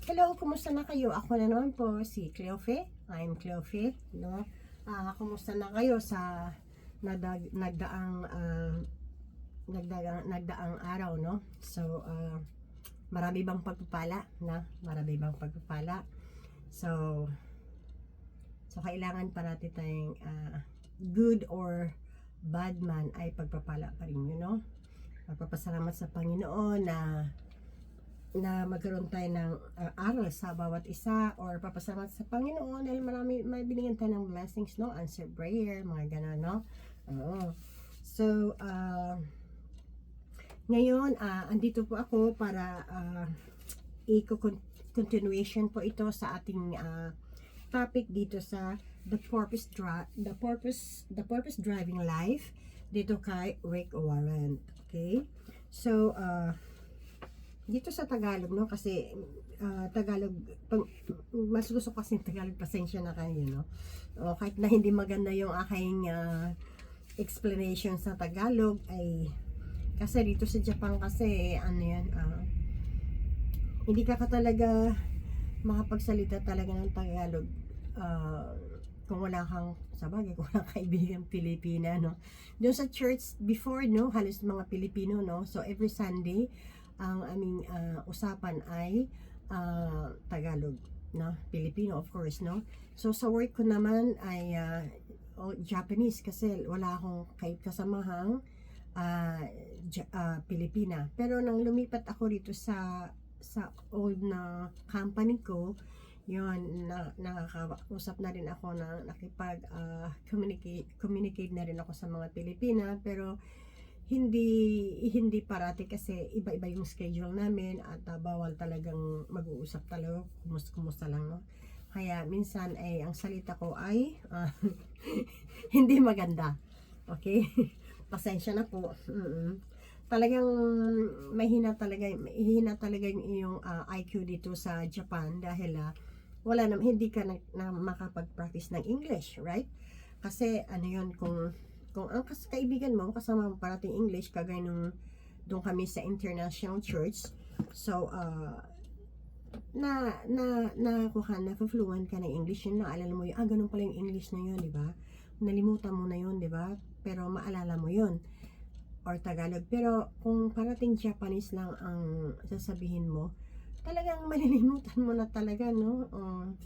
Hello, kumusta na kayo? Ako na naman po si Cleofe. I'm Cleofe, no? Kumusta na kayo sa nagdaang araw, no? So, marami bang pagpapala, na? Marami bang pagpapala? So, kailangan parati tayong good or bad man ay pagpapala pa rin yun, no? Magpapasalamat sa Panginoon na magkaroon tayo ng aral sa bawat isa, or papasalamat sa Panginoon dahil may binigyan tayo ng blessings, no? Answer prayer, mga gano'n, no? Oo. So, ngayon, andito po ako para continuation po ito sa ating topic dito sa the purpose driving life dito kay Rick Warren. Okay? So, dito sa Tagalog, no, kasi Tagalog, mas gusto ko kasi Tagalog, pasensya na kayo, no. Kahit na hindi maganda yung aking explanation sa Tagalog, ay kasi dito sa Japan kasi ano yan, hindi ka talaga makapagsalita talaga ng Tagalog kung wala kang, sabagay, kung wala kang kaibigan Pilipina, no. Doon sa church before, no, halos mga Pilipino, no. So every Sunday ang aming usapan ay Tagalog, no? Filipino, of course, no? So sa work ko naman ay Japanese kasi wala akong kahit kasamahang Pilipina. Pero nang lumipat ako dito sa old na company ko, yun, nakakausap na rin ako, na communicate na rin ako sa mga Pilipina, pero hindi parati kasi iba-iba yung schedule namin at bawal talagang mag-uusap talaga, kumusta lang, no? Kaya minsan ay ang salita ko ay hindi maganda. Okay? Pasensya na po. Talagang mahina talaga yung iyong IQ dito sa Japan dahil hindi ka na makapag-practice ng English, right? Kasi ano yun, kung ang kaibigan mo kasama mo parating English, kagaya nung doon kami sa international church, so na-fluent ka ng English, yun, naalala mo yun, ganun pala yung English na yun, di ba? Nalimutan mo na yun, di ba? Pero maalala mo yun, or Tagalog. Pero kung parating Japanese lang ang sasabihin mo, talagang malilimutan mo na talaga, no?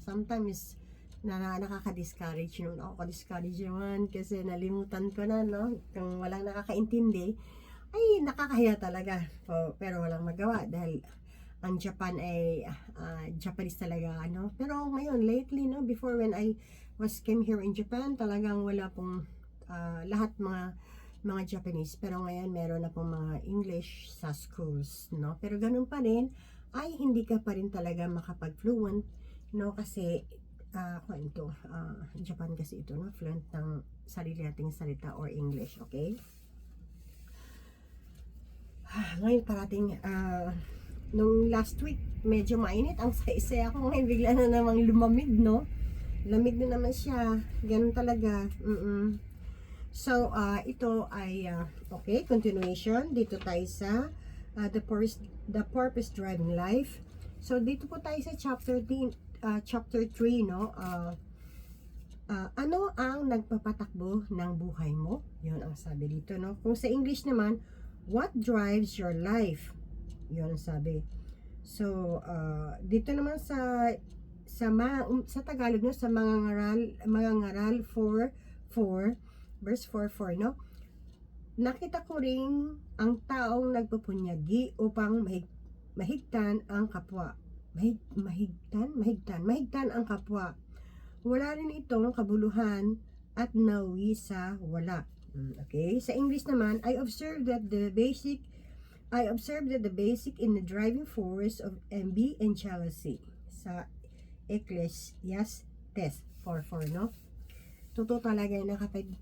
Sometimes nakaka-discourage, no? Ako-discourage naman kasi nalimutan ko na, no? Kung walang nakakaintindi, ay nakakahiya talaga. Pero walang magawa dahil ang Japan ay Japanese talaga, ano? Pero ngayon, lately, no? Before, when I came here in Japan, talagang wala pong lahat mga Japanese. Pero ngayon, meron na pong mga English sa schools, no? Pero ganun pa rin, ay hindi ka pa rin talaga makapag-fluent, no? Kasi Japan kasi ito, no? Fluent ng sarili nating salita or English, okay? Ngayon parating nung last week medyo mainit ang saysay ako, ngayon bigla na namang lumamig, no? Lamig na naman siya, ganun talaga. So ito ay okay, continuation dito tayo sa the purpose driving life. So dito po tayo sa chapter 3, no? Ano ang nagpapatakbo ng buhay mo? Yun ang sabi dito, no? Kung sa English naman, what drives your life? Yun ang sabi. So dito naman sa Tagalog, no, sa mga ngaral 4 verse 4, no? Nakita ko ring ang taong nagpupunyagi upang mahigtan ang kapwa. Mahigtan ang kapwa. Wala rin itong kabuluhan at nawi sa wala. Okay? Sa English naman, I observed that the basic in the driving force of envy and jealousy. Sa Ecclesiastes 4:4, no? Totoo talaga yun,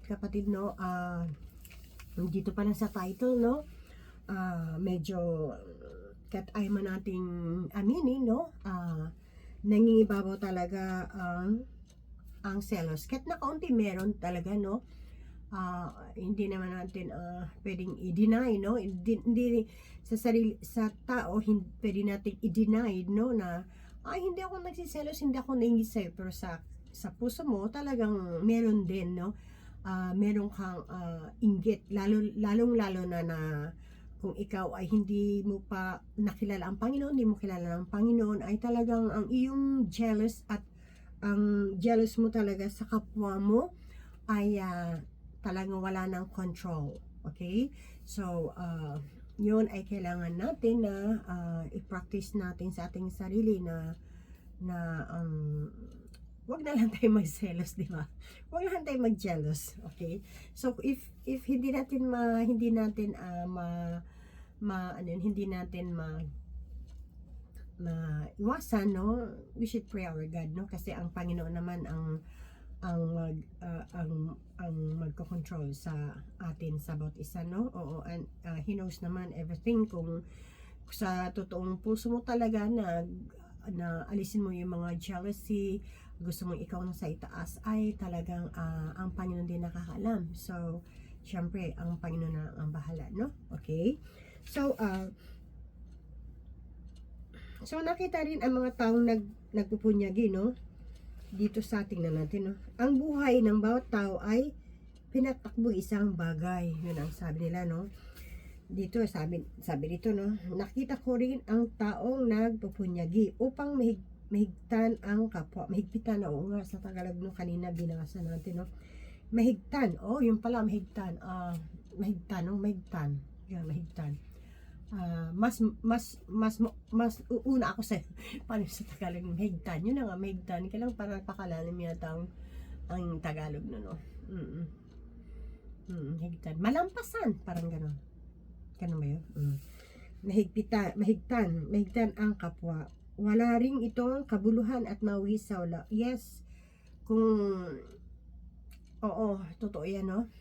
kapatid, no? Dito pa lang sa title, no? Medyo kat ay man nating aminin, no? Nangingibabaw talaga ang selos. Kahit na kaunti meron talaga, no? Hindi naman natin pwedeng i-deny, no? Hindi sa tao, pwede nating i-deny, no, na Ay, hindi ako nagsiselos, hindi ako naingit sa'yo, pero sa puso mo, talagang meron din, no? Meron kang inggit, lalong-lalo na kung ikaw ay hindi mo pa nakilala ang Panginoon, hindi mo kilala ang Panginoon, ay talagang ang iyong jealous at ang jealous mo talaga sa kapwa mo ay talagang wala ng control. Okay? So, yun ay kailangan natin na i-practice natin sa ating sarili na wag na lang tayo mag-jealous, di ba? Wag na lang tayo mag-jealous, okay? So if hindi natin hindi natin hindi natin iwasan, no? We should pray our God, no? Kasi ang Panginoon naman ang magko-control sa atin sa bawat isa, no? Oo, and He knows naman everything. Kung sa totoong puso mo talaga na alisin mo yung mga jealousy, gusto mong ikaw na sa itaas, ay talagang ang Panginoon din nakakaalam. So, syempre, ang Panginoon na ang bahala, no? Okay? So, nakita rin ang mga taong nagpupunyagi, no? Dito sa tingnan natin, no? Ang buhay ng bawat tao ay pinatakbo isang bagay. Yun ang sabi nila, no? Dito, sabi dito, no? Nakita ko rin ang taong nagpupunyagi upang mahigtan ang kapwa. Mahigpitan, oo nga, sa Tagalog no, kanina binasa natin, no? Mahigtan, yung pala, mahigtan. Mahigtan, no? Mahigtan. Yan, mahigtan. Mas uuna ako sa paano sa Tagalog, mahigtan. Yun na nga, mahigtan. Kailang parang pakalalim yata ang Tagalog, no? Higtan. Malampasan, parang gano'n. Ganun ba yun? Mahigtan ang kapwa. Wala ring itong kabuluhan at mawisawla. Yes, oo, totoo yan, no?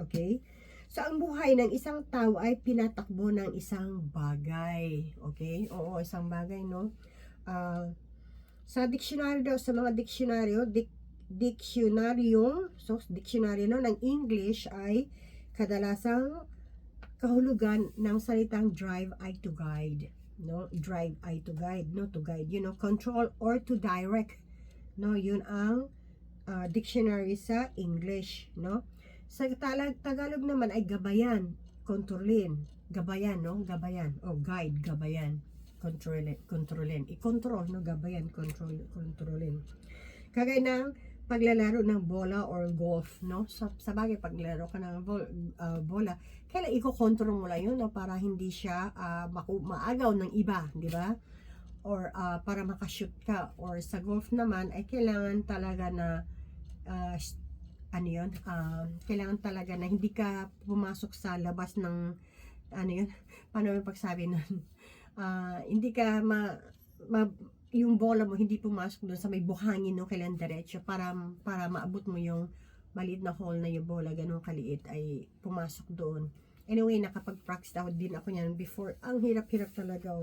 Okay. So, ang buhay ng isang tao ay pinatakbo ng isang bagay. Okay? Oo, isang bagay, no? Sa dictionary daw, sa mga dictionary no, ng English ay kadalasang kahulugan ng salitang drive ay to guide, no? Drive ay to guide, no? To guide, control or to direct, no? Yun ang dictionary sa English, no? Sa Tagalog naman ay gabayan, kontrolin, gabayan, no? Gabayan, guide, gabayan, kontrolin, i-control, no? Gabayan, kontrolin. Kagaya ng paglalaro ng bola or golf, no? Sa bagay, paglalaro ka ng bola, kailan i-control mo lang yun, no? Para hindi siya maagaw ng iba, di ba? Or para makashoot ka. Or sa golf naman, ay kailangan talaga na kailangan talaga na hindi ka pumasok sa labas ng paano yung pagsabi nun? Hindi ka yung bola mo hindi pumasok doon sa may buhangin, no? Kailangan diretso para maabot mo yung maliit na hole na yung bola, ganun kaliit, ay pumasok doon. Anyway, nakapag-practice din ako niyan before. Ang hirap-hirap talaga,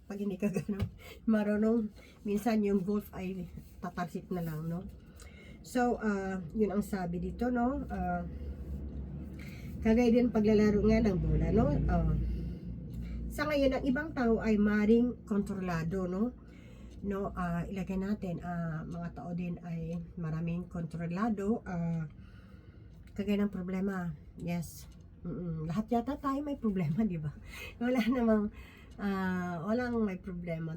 pag hindi ka ganun marunong. Minsan yung golf ay tatalsik na lang, no? So, yun ang sabi dito, no? Kagaya din paglalaro nga ng bola, no? Sa ngayon, ang ibang tao ay maring kontrolado, no? Ilagay natin, mga tao din ay maraming kontrolado, kagaya ng problema. Yes. Lahat yata tayo may problema, di ba? Walang may problema.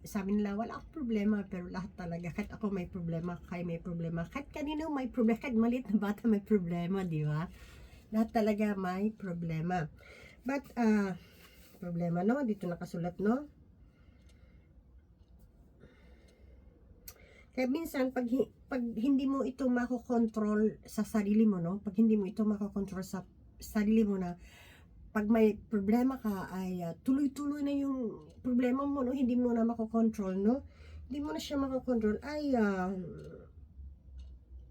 Sabi nila, wala akong problema, pero lahat talaga, kahit ako may problema, kayo may problema, kahit kanino may problema, kahit maliit na bata may problema, di ba? Lahat talaga may problema. But, problema, no? Dito nakasulat, no? Kaya minsan, pag hindi mo ito makokontrol sa sarili mo, no? Pag hindi mo ito makokontrol sa sarili mo na, pag may problema ka, ay tuloy-tuloy na yung problema mo, no? Hindi mo na makokontrol, no? Hindi mo na siya makokontrol, ay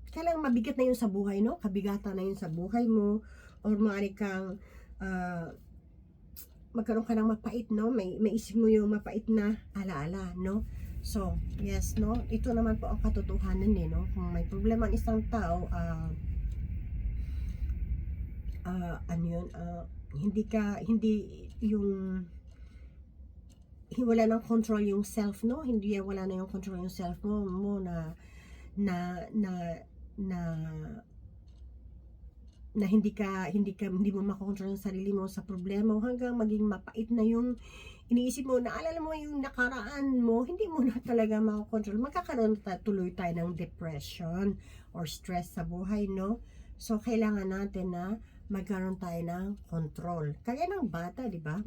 kailangan mabigat na yun sa buhay, no? Kabigatan na yun sa buhay mo, or maaari kang magkaroon ka ng mapait, no? May isip mo yung mapait na alaala, no? So, yes, no? Ito naman po ang katotohanan, no? Kung may problema ang isang tao, hindi yung wala nang control yung self, no? Hindi wala na yung control yung self mo na na na na hindi mo makontrol ang sarili mo sa problema hanggang maging mapait na yung iniisip mo, naalala mo yung nakaraan mo, hindi mo na talaga makokontrol. Magkakaroon tuloy tayo ng depression or stress sa buhay, no? So, kailangan natin na magkaroon tayo ng control. Kaya ng bata, di ba?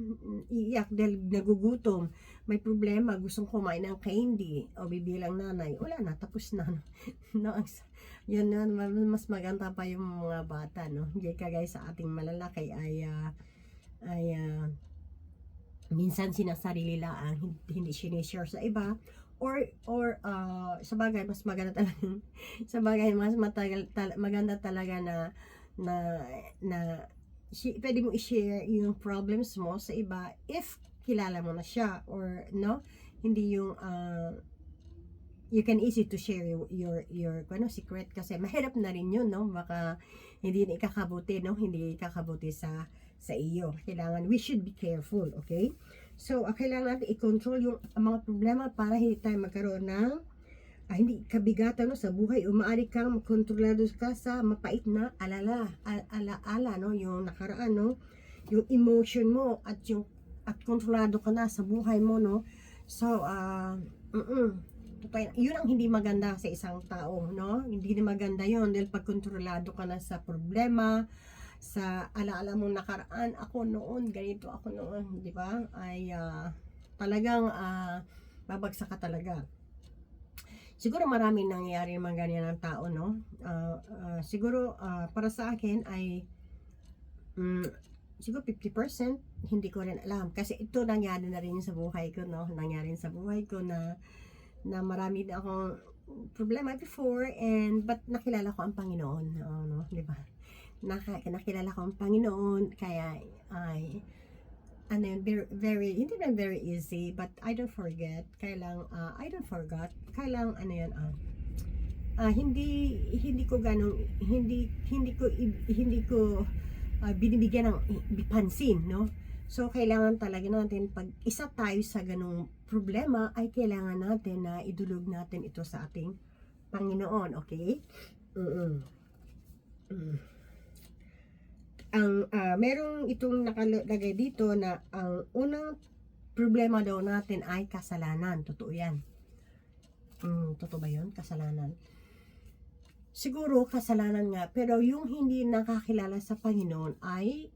Iiyak dahil nagugutom, may problema, gustong kumain ng candy, o bibilang nanay, wala na, tapos na. No? Yun na, mas maganda pa yung mga bata, no? Hindi kagaya sa ating malalaki minsan sinasarili lang, hindi sinishare sa iba, sa bagay mas maganda talaga sa bagay mas maganda talaga na pwede mo i-share yung problems mo sa iba if kilala mo na siya, or no, hindi yung you can easy to share your secret, kasi mahirap na rin yun, no? Baka hindi ikakabuti, no? Hindi ikakabuti sa iyo. Kailangan, we should be careful, okay? So, kailangan natin i-control yung mga problema para hindi tayo magkaroon ng hindi kabigatan, no, sa buhay. Maaari kang kontrolado ka sa mapait na alaala, no? Yung nakaraan, no? Yung emotion mo at kontrolado ka na sa buhay mo, no? So, yun ang hindi maganda sa isang tao, no? Hindi na maganda yun dahil pag kontrolado ka na sa problema, sa alaala mong nakaraan, ako noon, ganito ako noon, di ba? Ay talagang babagsak ka talaga. Siguro maraming nangyayari mga ganyan ng tao, no? Siguro para sa akin ay siguro 50%, hindi ko rin alam. Kasi ito nangyari na rin sa buhay ko, no? Nangyari sa buhay ko na marami na akong problema before, but nakilala ko ang Panginoon, no? Di ba? Nakilala ko ang Panginoon, kaya very, hindi na very easy, but I don't forget, I don't forgot, hindi ko ganun, hindi ko binibigyan ng pansin, no? So, kailangan talaga natin, pag isa tayo sa ganung problema, ay kailangan natin na idulog natin ito sa ating Panginoon, okay? Merong itong nakalagay dito na ang unang problema daw natin ay kasalanan. Totoo yan. Totoo ba yun? Kasalanan. Siguro kasalanan nga, pero yung hindi nakakilala sa Panginoon ay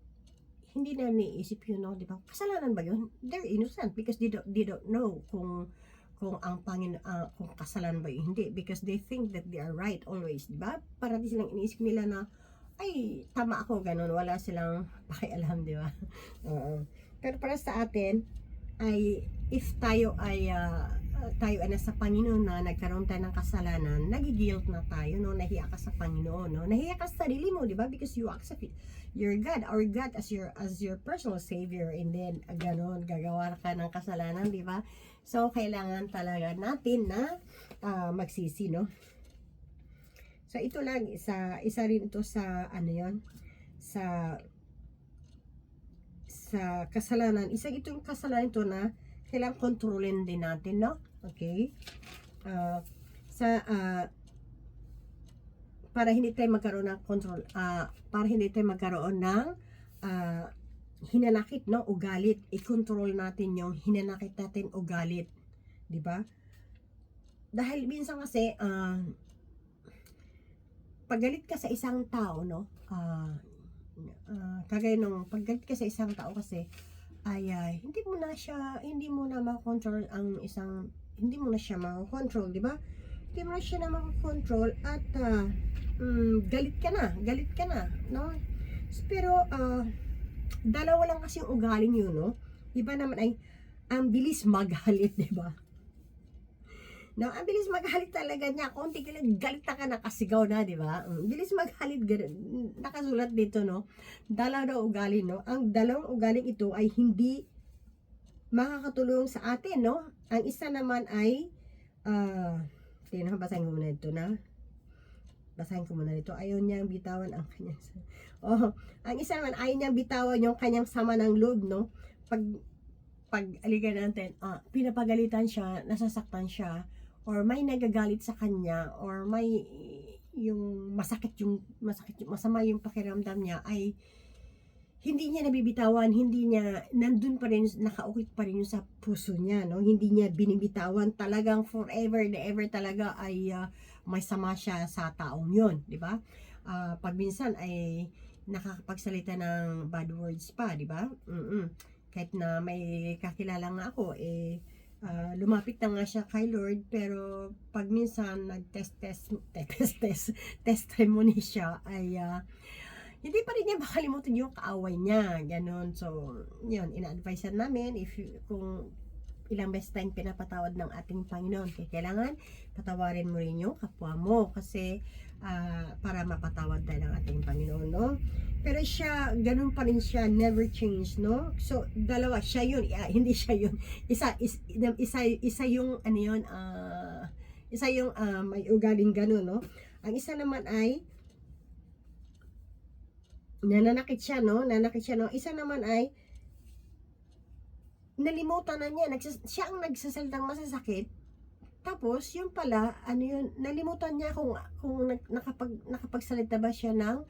hindi na niisip yun, no? Di ba? Kasalanan ba yun? They're innocent because they don't know kung ang Panginoon, kung kasalanan ba yun. Hindi, because they think that they are right always, di ba? Parati silang iniisip nila na ay, tama ako, ganun. Wala silang pakialam, di ba? Pero para sa atin, ay, if tayo ay nasa Panginoon na nagkaroon tayo ng kasalanan, nagigilt na tayo, no? Nahiya ka sa Panginoon, no? Nahiya ka sa sarili mo, di ba? Because you accept it. Your God, our God as your personal Savior, and then, ganun, gagawa ka ng kasalanan, di ba? So, kailangan talaga natin na magsisi, no? So, ito lang, isa rin ito sa, sa kasalanan. Itong kasalanan ito na kailangan kontrolin din natin, no? Okay? Para hindi tayo magkaroon ng control, para hindi tayo magkaroon ng hinanakit, no? Ugalit. I-control natin yung hinanakit natin ugalit. Diba? Dahil minsan kasi, paggalit ka sa isang tao, no? Kagaya nung paggalit ka sa isang tao kasi ay hindi mo na makontrol ang isang, hindi mo na siya makontrol, di ba? Hindi mo na siya na makontrol at galit ka na, no? Pero dalawa lang kasi yung ugaling yun, no? Iba naman ay ang bilis magalit, di ba? No, ang bilis magalit talaga niya. Konti ka lang, galit na ka, nakasigaw na, di ba? Bilis magalit, nakasulat dito, no? Dalaw na ugali, no? Ang dalawang ugaling ito ay hindi makakatulong sa atin, no? Ang isa naman ay, basahin ko muna ito, na? Basahin ko muna ito. Ayaw niyang bitawan ang kanyang, ang isa naman, ayaw niyang bitawan yung kanyang sama ng loob, no? pag-aligan natin, pinapagalitan siya, nasasaktan siya, or may nagagalit sa kanya, or may yung masama yung pakiramdam niya, ay hindi niya nabibitawan, hindi niya, nandun pa rin, nakaukit pa rin yung sa puso niya, no? Hindi niya binibitawan, talagang forever and ever talaga ay may sama siya sa taong yun, di ba? Pag minsan ay nakakapagsalita ng bad words pa, di ba? Kahit na may kakilala nga ako, lumapit na nga siya kay Lord, pero pag minsan testimony siya, ay hindi pa rin niya makalimutan yung kaaway niya, ganun. So, yun, ina-advise namin, kung ilang beses tayong pinapatawad ng ating Panginoon, kaya kailangan patawarin mo rin yung kapwa mo, kasi para mapatawad tayo ng ating Panginoon, no? Pero siya, ganun pa rin siya, never change, no? So, dalawa, siya yun, hindi siya yun. Isa yung, ano yun, isa yung may ugaling ganun, no? Ang isa naman ay, nananakit siya, no? Isa naman ay, nalimutan na niya, siya ang nagsasalitang masasakit, tapos yung pala, ano yun, nalimutan niya kung nakapagsalita ba siya ng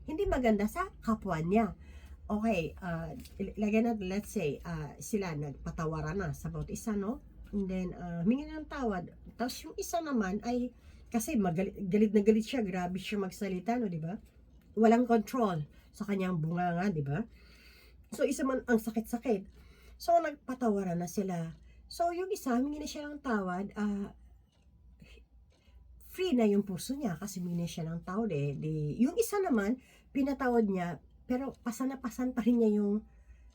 hindi maganda sa kapwa niya. Okay, lagyan natin, let's say, sila nagpatawaran na sa bawat isa, no? And then, humingi ng tawad. Tapos yung isa naman ay, kasi galit na galit siya, grabe siya magsalita, no, di ba? Walang control sa kanyang bunganga, di ba? So, isa man ang sakit-sakit. So, nagpatawaran na sila. So, yung isa, humingi na siya ng tawad, free na yung puso niya kasi humingi siya ng tawad eh. Yung isa naman, pinatawad niya, pero pasan pa rin niya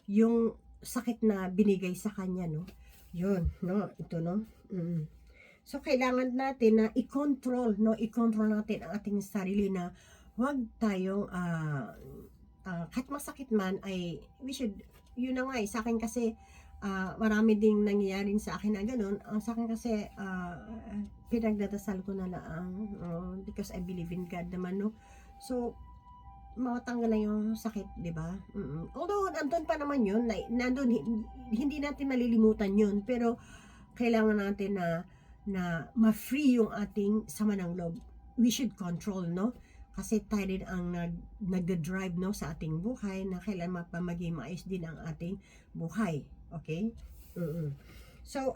yung sakit na binigay sa kanya, no? Yun, no? Ito, no? So, kailangan natin na i-control, no? I-control natin ang ating sarili na huwag tayong, kahit masakit man, ay, yun na nga sa akin kasi, marami ding nangyayari sa akin na ganun. Sa akin kasi, pinagdadasal ko na lang, because I believe in God naman, no? So, matanggal na yung sakit, di ba? Although, nandun pa naman yun, nandun, hindi natin malilimutan yun, pero, kailangan natin na ma-free yung ating sama ng loob. We should control, no? Kasi tayo din ang nagda-drive, no, sa ating buhay, na kailan maging maayos din ang ating buhay. Okay? So,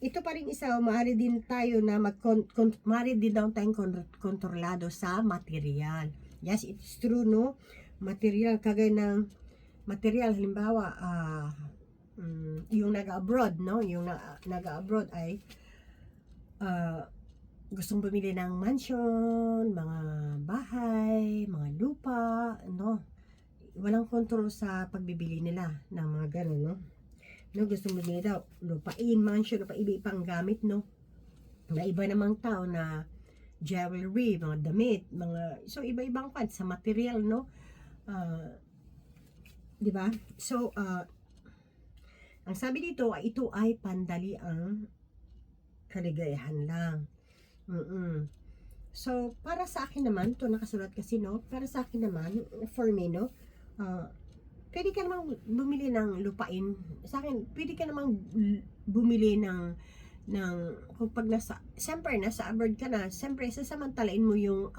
ito pa rin isa, maaari din tayo na maaari din daw tayong kontrolado sa material. Yes, it's true, no? Material, kagaya ng material, halimbawa, yung nag-abroad, no? Yung nag-abroad ay gustong bumili ng mansion, mga bahay, mga lupa, no? Walang kontrol sa pagbibili nila ng mga gano'n, no? No, gustong bumili daw, lupain, mansion, iba-ibang gamit, no? May iba namang tao na jewelry, mga damit, so iba-ibang pan sa material, no? Di ba? So, ang sabi dito, ito ay pandali ang kaligayahan lang. So, para sa akin naman, to nakasulat kasi, no? Para sa akin naman, for me, no? Pwede ka namang bumili ng lupain. Sa akin, pwede ka namang bumili ng kung pag siyempre, nasa abroad ka na, siyempre, sasamantalain mo yung,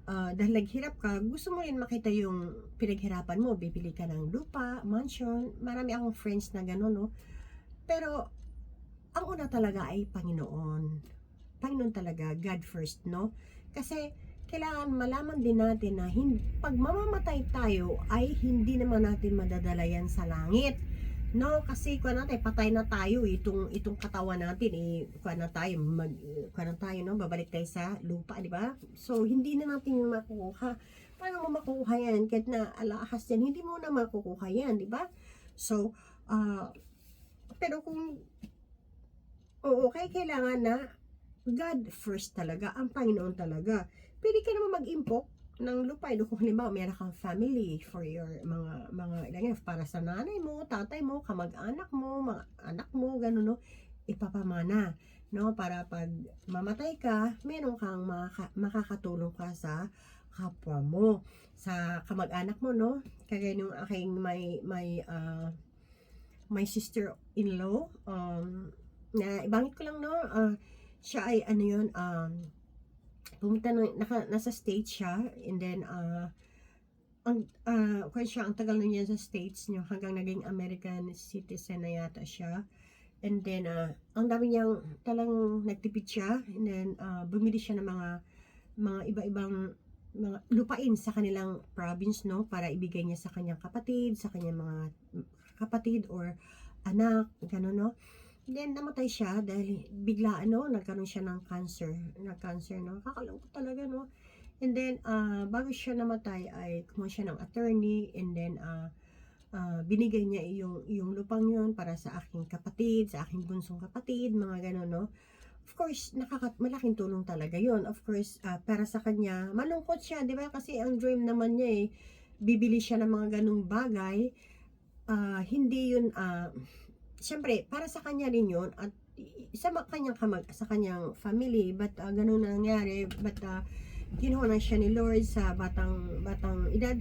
dahil naghirap ka, gusto mo rin makita yung pinaghirapan mo, bibili ka ng lupa, mansion, marami akong friends na gano'n, no? Pero, ang una talaga ay Panginoon talaga, God first, no? Kasi, kailangan malaman din natin na pag mamamatay tayo, ay hindi naman natin madadala yan sa langit. No, kasi kuha natin, patay na tayo, itong katawan natin, kuha na tayo, no, babalik tayo sa lupa, di ba? So, hindi na natin yung makukuha. Paano mo makukuha yan? Kahit na alahas yan, hindi mo na makukuha yan, di ba? So, pero kung, kailangan na God first talaga, ang Panginoon talaga. Pwede ka naman mag-impok ng lupa, kung halimbawa meron kang family for your mga ilan, para sa nanay mo, tatay mo, kamag-anak mo, mga anak mo, gano'n, no? Ipapamana, no? Para pag mamatay ka, meron kang makakatulong ka sa kapwa mo, sa kamag-anak mo, no? Kagaya nung aking may my sister-in-law, na ibangit ko lang, no, siya ay ano yun, pumunta nasa States siya, and then kaya siya, ang tagal na niya sa States niyo, hanggang naging American citizen na yata siya. And then ang dami niyang talang nagtipid siya, and then bumili siya ng mga iba-ibang mga lupain sa kanilang province, no, para ibigay niya sa kanyang kapatid, sa kanyang mga kapatid or anak, gano'n, no. Then namatay siya dahil biglaan, no, nagkaroon siya ng cancer, no. Kakalungkot talaga, no. And then bago siya namatay ay kumuha siya ng attorney, and then binigay niya yung lupang yun para sa aking kapatid, sa aking bunsong kapatid, mga gano'n, no. Of course, malaking tulong talaga yon. Of course, para sa kanya, malungkot siya, di ba? Kasi ang dream naman niya bibili siya ng mga ganung bagay. Hindi yun, siyempre, para sa kanya rin yun, at sa kanyang family, but ganun na nangyari, but kinuha na siya ni Lord sa batang edad.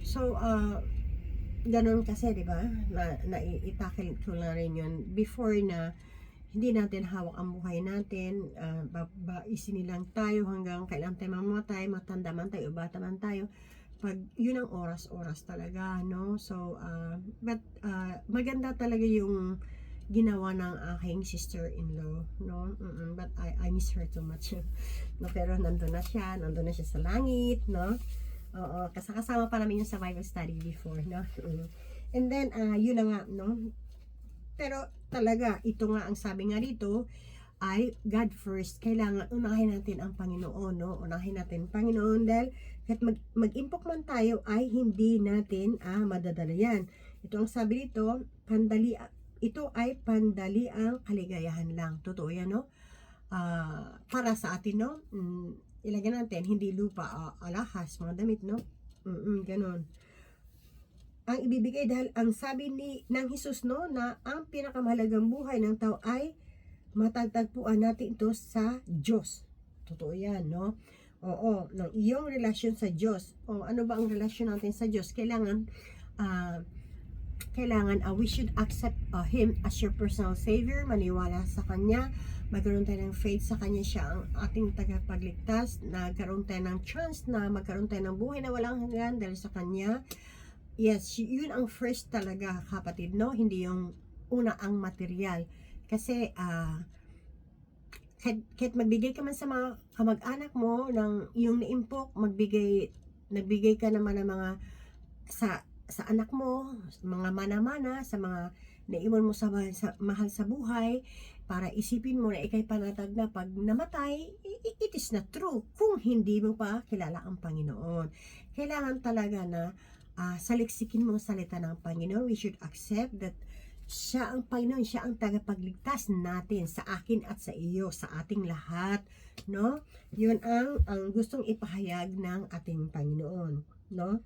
So, ganun kasi, di ba? Itakil ko na rin yun before na hindi natin hawak ang buhay natin, isinilang tayo hanggang kailan tayo mamatay, matanda man tayo, bata man tayo, pag yun ang oras talaga, no. So but maganda talaga yung ginawa ng aking sister-in-law, no. But I miss her too much. No, pero nandun na siya sa langit, no. Oo, kasama pa namin yung sa Bible study before, no. And then yun na nga, no. Pero talaga, ito nga ang sabi nga dito ay God first. Kailangan unahin natin ang Panginoon, no? Unahin natin ang Panginoon dahil kahit mag-impok man tayo ay hindi natin madadala yan. Ito ang sabi dito, ito ay pandali ang kaligayahan lang. Totoo yan, no? Para sa atin, no? Ilagay natin, hindi lupa, alahas, mga damit, no? Ganon. Ang ibibigay dahil ang sabi ng Jesus, no, na ang pinakamahalagang buhay ng tao ay matatagpuan natin ito sa Diyos. Totoo yan, no? Oo, ng iyong relasyon sa Diyos. O ano ba ang relasyon natin sa Diyos? Kailangan we should accept Him as your personal Savior, maniwala sa Kanya, magkaroon tayo ng faith sa Kanya, siya ang ating tagapagligtas, nagkaroon tayo ng chance na magkaroon tayo ng buhay na walang hanggan dahil sa Kanya. Yes, yun ang first talaga, kapatid, no? Hindi yung una ang material. Kasi, kahit magbigay ka man sa mga kamag-anak mo ng yung naimpok, nagbigay ka naman ng mga sa anak mo, mga mana-mana, sa mga naiwan mo sa mahal sa buhay, para isipin mo na ikay panatag na pag namatay, it is not true kung hindi mo pa kilala ang Panginoon. Kailangan talaga na saliksikin mo ang salita ng Panginoon. We should accept that siya ang Panginoon, siya ang tagapagligtas natin, sa akin at sa iyo, sa ating lahat, no? Yun ang gustong ipahayag ng ating Panginoon, no?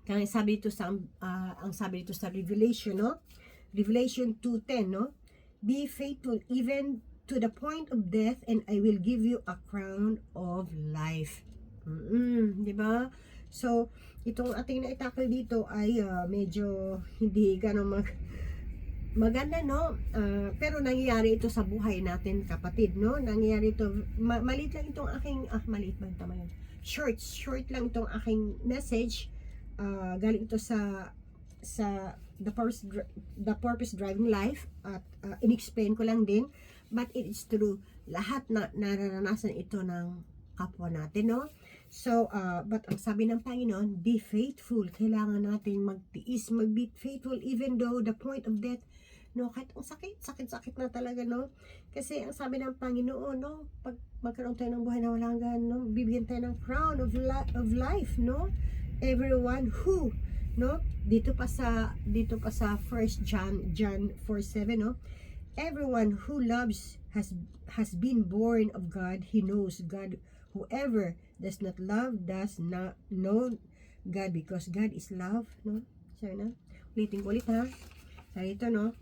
Kaya sabi dito ang sabi dito sa Revelation, no? Revelation 2:10, no? Be faithful even to the point of death, and I will give you a crown of life. Di ba? So, itong ating naitakal dito ay medyo hindi ganun maganda, no? Pero nangyayari ito sa buhay natin, kapatid, no? Nangyayari ito, maliit lang itong aking, maliit ba yung tama yun? Short lang itong aking message. Galing ito sa The Purpose Driving Life, at in-explain ko lang din, but it is true. Lahat na nararanasan ito ng kapwa natin, no? So, but ang sabi ng Panginoon, be faithful. Kailangan natin magtiis, be faithful even though the point of death, no? Kahit ang sakit na talaga, no? Kasi ang sabi ng Panginoon, no? Pag magkaroon tayo ng buhay na walang hanggan, no? Bibigyan tayo ng crown of life, no? Everyone who, no? Dito pa sa 1 John 4:7, no? Everyone who loves has been born of God. He knows God. Whoever does not love does not know God, because God is love, no? Sorry na. Ulitin ko ulit, ha. Sa ito, no?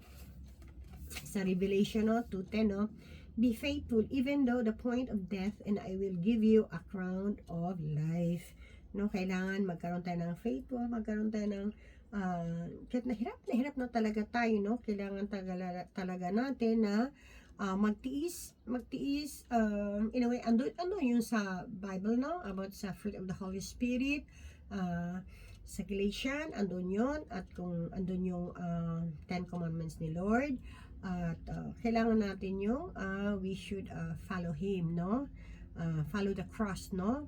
Sa Revelation, no? 2:10, no? Be faithful even though the point of death, and I will give you a crown of life. No, kailangan magkaroon tayo ng faithful, magkaroon tayo ng kahit nahirap na talaga tayo, no? Kailangan talaga natin na magtiis, in a way, ano yun sa Bible, no? About sa fruit of the Holy Spirit, sa Galatians, andun yun, at kung andun yung 10 commandments ni Lord, at kailangan natin yung we should follow Him, no? Follow the cross, no?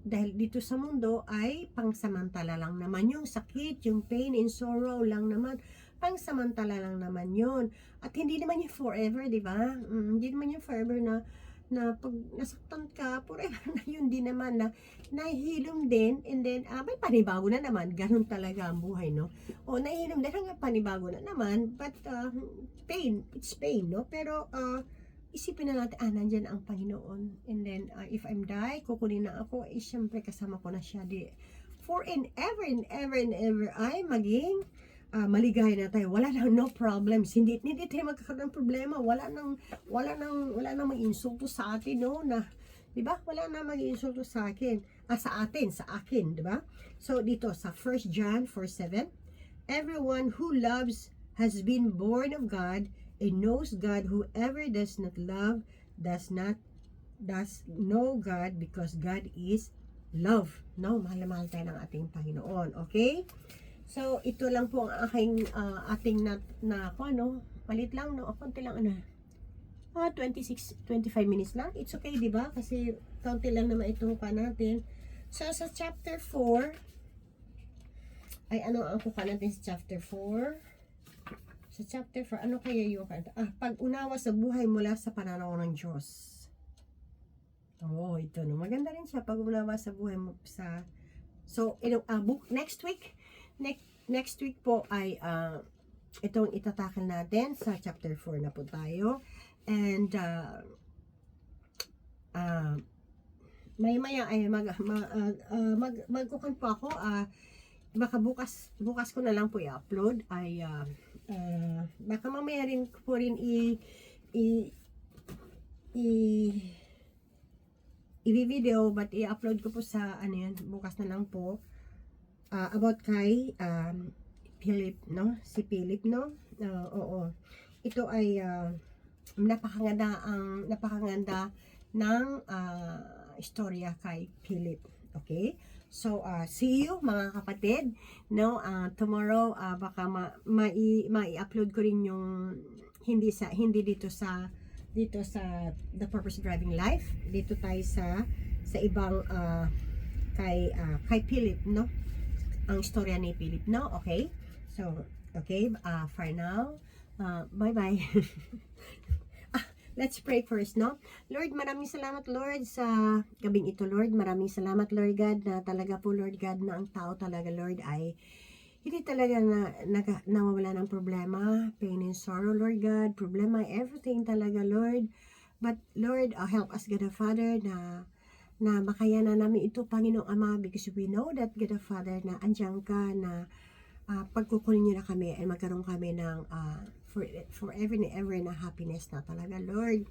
Dahil dito sa mundo ay pangsamantala lang naman yung sakit, yung pain and sorrow lang naman, pangsamantala lang naman yun. At hindi naman yung forever, di ba? Hindi naman yung forever na pag nasaktan ka, forever na yun. Di naman na nahihilom din, and then may panibago na naman. Ganun talaga ang buhay, no? O nahihilom din hanggang panibago na naman, but it's pain, no? Pero isipin na natin, nandyan ang Panginoon. And then, if I'm die, kukunin na ako, syempre kasama ko na siya. For and ever, ay maging maligaya na tayo. Wala nang no problems. Hindi tayo magkakaroon ng problema. Wala nang mag-insulto sa atin, no? Di ba? Wala nang mag-insulto sa akin. Sa akin, di ba? So, dito, sa 1 John 4:7, everyone who loves has been born of God and knows God. Whoever does not love does know God, because God is love. No, mahal na mahal tayo ng ating Panginoon. Okay? So, ito lang po ang ating palit lang, no? Konti lang, 25 minutes lang. It's okay, di ba? Kasi konti lang naman itong natin. So, sa chapter 4, ay ano ang kuka natin sa chapter 4? Sa chapter 4, ano kaya yung kanta? Pag-unawa sa buhay mula sa pananaw ng Diyos. Ito, no? Maganda rin siya, pag-unawa sa buhay mo sa... So, next week po ay itong itatakal natin sa chapter 4 na po tayo. And maya ay magkukan po ako, baka bukas ko na lang po i-upload, ay baka mamaya rin po rin i-video, but i-upload ko po sa bukas na lang po, about kay Philip, no? Si Philip, no? Oo. Ito ay napakaganda ng istorya kay Philip. Okay? So, see you mga kapatid. No, tomorrow baka mai-upload ko rin yung hindi dito sa The Purpose of Driving Life. Dito tayo sa ibang kay Philip, no? Ang istorya ni Philip, no? Okay? So, okay, for now, bye-bye. Let's pray first, no? Lord, maraming salamat, Lord, sa gabing ito, Lord. Maraming salamat, Lord God, na talaga po, Lord God, na ang tao talaga, Lord, ay hindi talaga nawawala ng problema, pain and sorrow, Lord God, problema, everything talaga, Lord. But, Lord, help us, God the Father, na makayanan namin ito, Panginoong Ama, because we know that, God the Father, na andyan ka, na pagkukunin niyo na kami ay magkaroon kami ng forever and ever na happiness na talaga, Lord.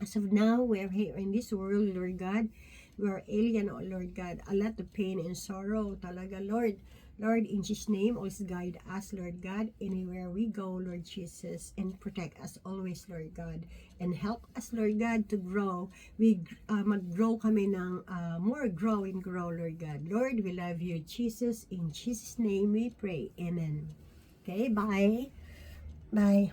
As of now, we are here in this world, Lord God. We are alien, oh Lord God. A lot of pain and sorrow talaga, Lord. Lord, in Jesus' name, always guide us, Lord God, anywhere we go, Lord Jesus, and protect us always, Lord God, and help us, Lord God, to grow. Mag-grow kami ng more grow, Lord God. Lord, we love you, Jesus. In Jesus' name we pray. Amen. Okay, bye. Bye.